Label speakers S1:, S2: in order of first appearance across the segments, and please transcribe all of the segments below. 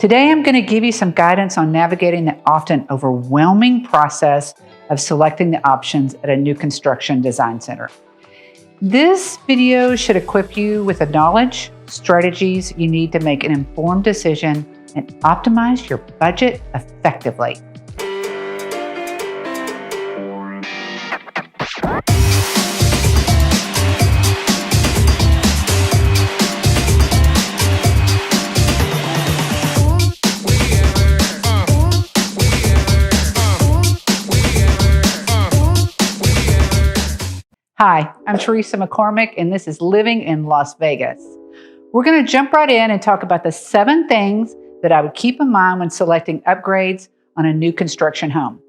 S1: Today, I'm going to give you some guidance on navigating the often overwhelming process of selecting the options at a new construction design center. This video should equip you with the knowledge, strategies you need to make an informed decision and optimize your budget effectively. Hi, I'm Teresa McCormick, and this is Living in Las Vegas. We're going to jump right in and talk about the 7 things that I would keep in mind when selecting upgrades on a new construction home.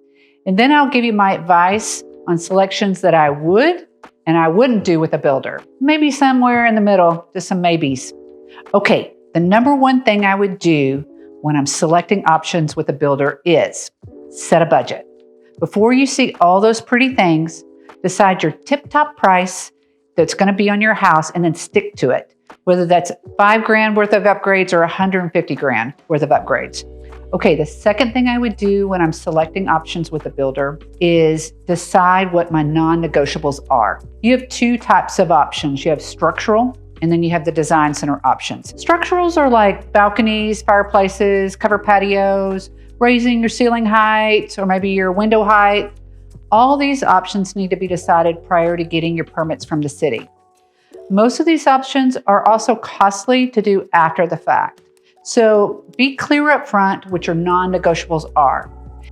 S1: And then I'll give you my advice on selections that I would and I wouldn't do with a builder. Maybe somewhere in the middle, just some maybes. Okay, the number one thing I would do when I'm selecting options with a builder is set a budget. Before you see all those pretty things, decide your tip-top price that's going to be on your house and then stick to it, whether that's $5,000 worth of upgrades or $150,000 worth of upgrades. Okay, the second thing I would do when I'm selecting options with a builder is decide what my non-negotiables are. You have 2 types of options. You have structural, and then you have the design center options. Structurals are like balconies, fireplaces, covered patios, raising your ceiling height, or maybe your window height. All these options need to be decided prior to getting your permits from the city. Most of these options are also costly to do after the fact. So be clear up front what your non-negotiables are.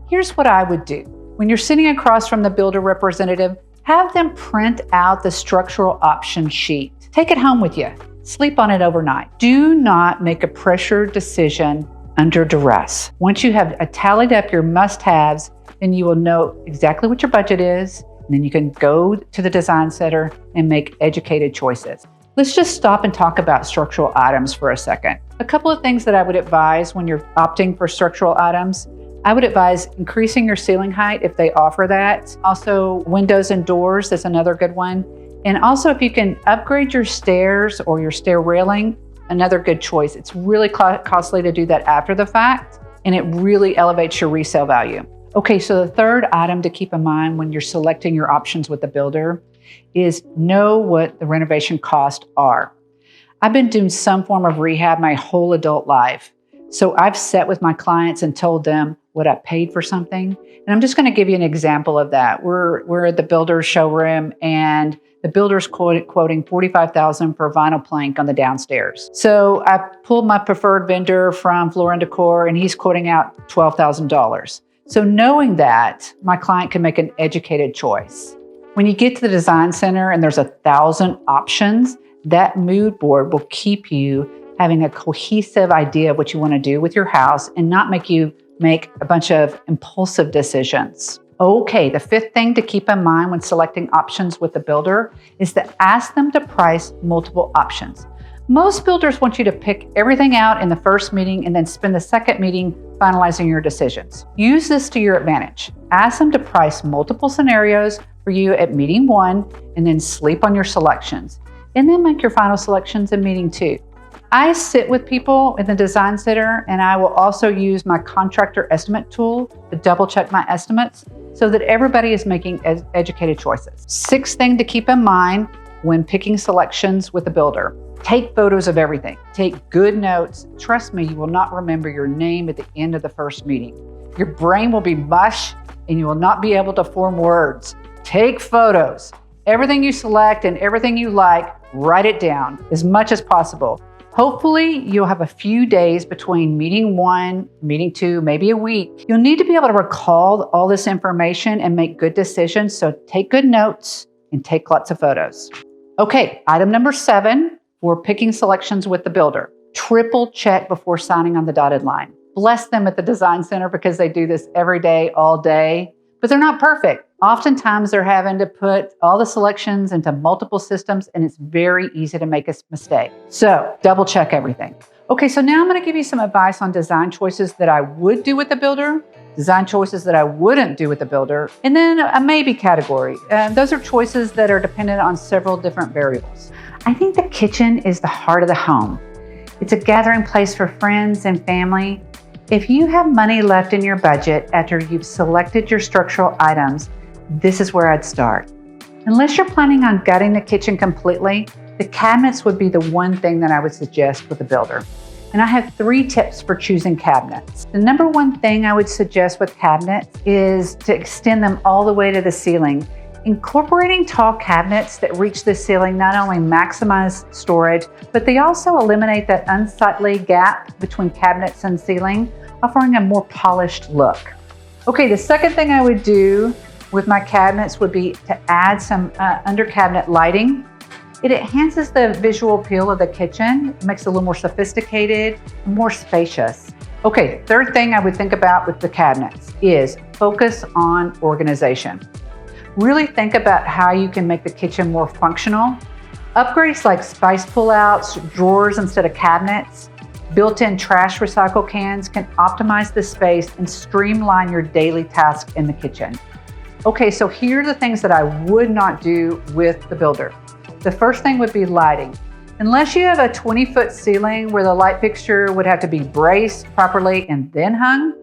S1: Here's what I would do. When you're sitting across from the builder representative, have them print out the structural option sheet. Take it home with you. Sleep on it overnight. Do not make a pressured decision under duress. Once you have tallied up your must-haves, then you will know exactly what your budget is, and then you can go to the design center and make educated choices. Let's just stop and talk about structural items for a second. A couple of things that I would advise when you're opting for structural items. I would advise increasing your ceiling height if they offer that. Also, windows and doors, that's another good one. And also, if you can upgrade your stairs or your stair railing, another good choice. It's really costly to do that after the fact, and it really elevates your resale value. Okay, so the third item to keep in mind when you're selecting your options with the builder is know what the renovation costs are. I've been doing some form of rehab my whole adult life. So I've sat with my clients and told them what I paid for something. And I'm just going to give you an example of that. We're at the builder's showroom, and the builder's quoting $45,000 for vinyl plank on the downstairs. So I pulled my preferred vendor from Floor & Decor, and he's quoting out $12,000. So knowing that, my client can make an educated choice. When you get to the design center and there's 1,000 options, that mood board will keep you having a cohesive idea of what you want to do with your house and not make you make a bunch of impulsive decisions. Okay, the 5th thing to keep in mind when selecting options with the builder is to ask them to price multiple options. Most builders want you to pick everything out in the first meeting and then spend the second meeting finalizing your decisions. Use this to your advantage. Ask them to price multiple scenarios for you at meeting 1 and then sleep on your selections. And then make your final selections in meeting 2. I sit with people in the design center, and I will also use my contractor estimate tool to double check my estimates so that everybody is making educated choices. 6th thing to keep in mind when picking selections with a builder. Take photos of everything. Take good notes. Trust me, you will not remember your name at the end of the first meeting. Your brain will be mush and you will not be able to form words. Take photos. Everything you select and everything you like, write it down as much as possible. Hopefully, you'll have a few days between meeting 1, meeting 2, maybe a week. You'll need to be able to recall all this information and make good decisions, so take good notes and take lots of photos. Okay, item number 7. For picking selections with the builder. Triple check before signing on the dotted line. Bless them at the design center because they do this every day, all day, but they're not perfect. Oftentimes they're having to put all the selections into multiple systems, and it's very easy to make a mistake. So double check everything. Okay, so now I'm going to give you some advice on design choices that I would do with the builder, design choices that I wouldn't do with the builder, and then a maybe category. Those are choices that are dependent on several different variables. I think the kitchen is the heart of the home. It's a gathering place for friends and family, If you have money left in your budget after you've selected your structural items, this is where I'd start. Unless you're planning on gutting the kitchen completely, the cabinets would be the one thing that I would suggest with a builder. And I have 3 tips for choosing cabinets. The number one thing I would suggest with cabinets is to extend them all the way to the ceiling. Incorporating tall cabinets that reach the ceiling not only maximize storage, but they also eliminate that unsightly gap between cabinets and ceiling, offering a more polished look. Okay, the second thing I would do with my cabinets would be to add some under cabinet lighting. It enhances the visual appeal of the kitchen, makes it a little more sophisticated, more spacious. Okay, third thing I would think about with the cabinets is focus on organization. Really think about how you can make the kitchen more functional. Upgrades like spice pullouts, drawers instead of cabinets, built-in trash recycle cans can optimize the space and streamline your daily tasks in the kitchen. Okay, so here are the things that I would not do with the builder. The first thing would be lighting. Unless you have a 20-foot ceiling where the light fixture would have to be braced properly and then hung,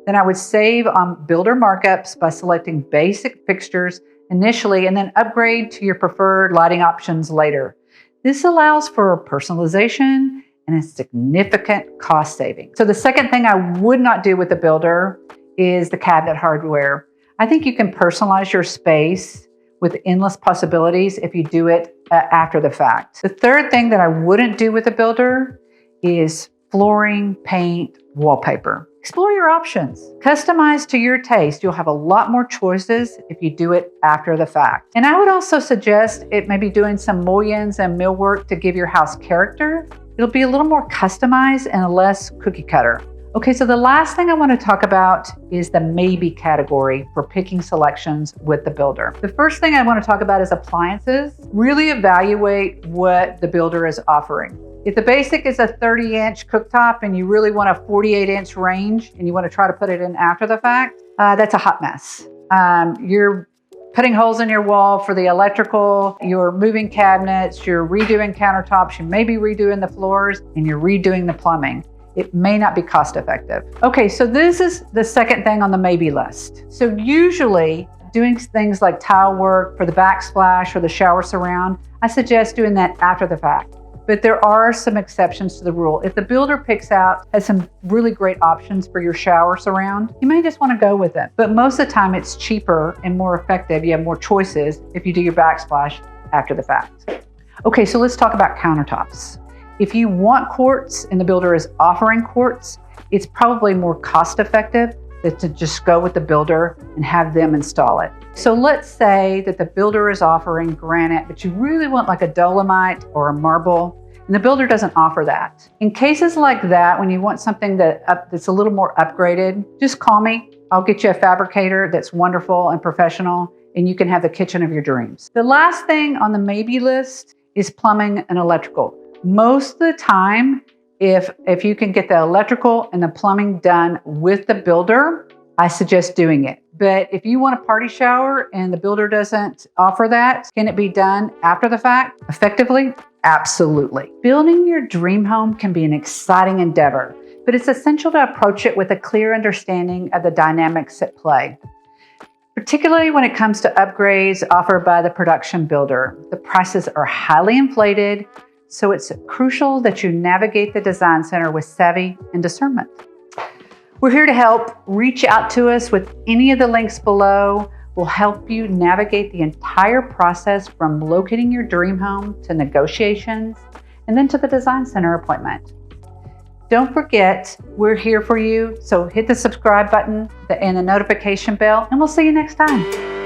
S1: then I would save on builder markups by selecting basic fixtures initially and then upgrade to your preferred lighting options later. This allows for personalization and a significant cost saving. So the second thing I would not do with the builder is the cabinet hardware. I think you can personalize your space with endless possibilities if you do it after the fact. The third thing that I wouldn't do with a builder is flooring, paint, wallpaper. Explore your options. Customize to your taste. You'll have a lot more choices if you do it after the fact. And I would also suggest it maybe doing some mullions and millwork to give your house character. It'll be a little more customized and less cookie cutter. Okay, so the last thing I want to talk about is the maybe category for picking selections with the builder. The first thing I want to talk about is appliances. Really evaluate what the builder is offering. If the basic is a 30-inch cooktop and you really want a 48-inch range and you want to try to put it in after the fact, that's a hot mess. You're putting holes in your wall for the electrical, you're moving cabinets, you're redoing countertops, you may be redoing the floors, and you're redoing the plumbing. It may not be cost effective. Okay, so this is the second thing on the maybe list. So usually doing things like tile work for the backsplash or the shower surround, I suggest doing that after the fact. But there are some exceptions to the rule. If the builder has some really great options for your shower surround, you may just want to go with it. But most of the time it's cheaper and more effective. You have more choices if you do your backsplash after the fact. Okay, so let's talk about countertops. If you want quartz and the builder is offering quartz, it's probably more cost effective than to just go with the builder and have them install it. So let's say that the builder is offering granite, but you really want like a dolomite or a marble, and the builder doesn't offer that. In cases like that, when you want something that's a little more upgraded, just call me. I'll get you a fabricator that's wonderful and professional, and you can have the kitchen of your dreams. The last thing on the maybe list is plumbing and electrical. Most of the time, if you can get the electrical and the plumbing done with the builder, I suggest doing it. But if you want a party shower and the builder doesn't offer that, can it be done after the fact effectively? Absolutely. Building your dream home can be an exciting endeavor, but it's essential to approach it with a clear understanding of the dynamics at play. Particularly when it comes to upgrades offered by the production builder. The prices are highly inflated, so it's crucial that you navigate the design center with savvy and discernment. We're here to help. Reach out to us with any of the links below. We'll help you navigate the entire process from locating your dream home to negotiations and then to the design center appointment. Don't forget, we're here for you. So hit the subscribe button and the notification bell, and we'll see you next time.